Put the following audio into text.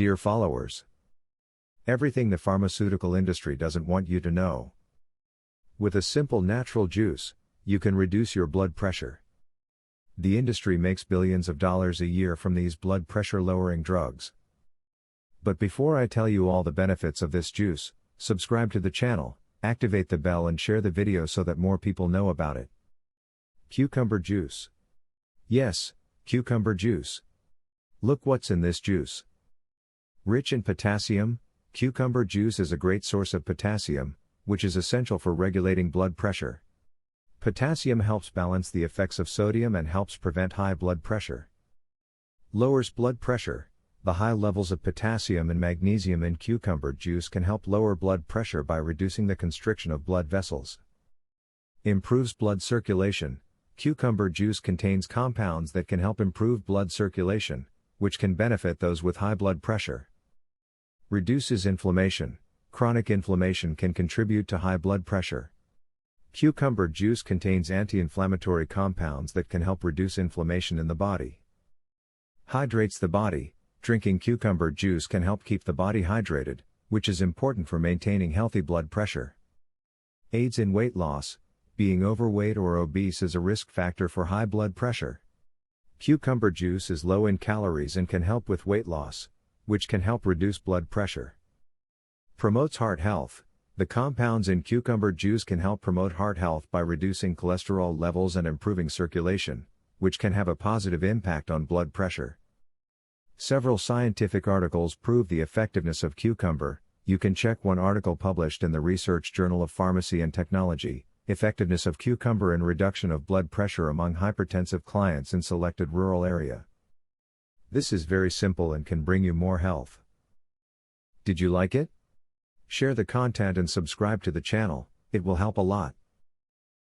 Dear followers, everything the pharmaceutical industry doesn't want you to know. With a simple natural juice, you can reduce your blood pressure. The industry makes billions of dollars a year from these blood pressure lowering drugs. But before I tell you all the benefits of this juice, subscribe to the channel, activate the bell and share the video so that more people know about it. Cucumber juice. Yes, cucumber juice. Look what's in this juice. Rich in potassium, cucumber juice is a great source of potassium, which is essential for regulating blood pressure. Potassium helps balance the effects of sodium and helps prevent high blood pressure. Lowers blood pressure. The high levels of potassium and magnesium in cucumber juice can help lower blood pressure by reducing the constriction of blood vessels. Improves blood circulation. Cucumber juice contains compounds that can help improve blood circulation, which can benefit those with high blood pressure. Reduces inflammation. Chronic inflammation can contribute to high blood pressure. Cucumber juice contains anti-inflammatory compounds that can help reduce inflammation in the body. Hydrates the body. Drinking cucumber juice can help keep the body hydrated, which is important for maintaining healthy blood pressure. Aids in weight loss. Being overweight or obese is a risk factor for high blood pressure. Cucumber juice is low in calories and can help with weight loss, which can help reduce blood pressure. Promotes heart health. The compounds in cucumber juice can help promote heart health by reducing cholesterol levels and improving circulation, which can have a positive impact on blood pressure. Several scientific articles prove the effectiveness of cucumber. You can check one article published in the Research Journal of Pharmacy and Technology, Effectiveness of Cucumber in Reduction of Blood Pressure Among Hypertensive Clients in Selected Rural Area. This is very simple and can bring you more health. Did you like it? Share the content and subscribe to the channel, it will help a lot.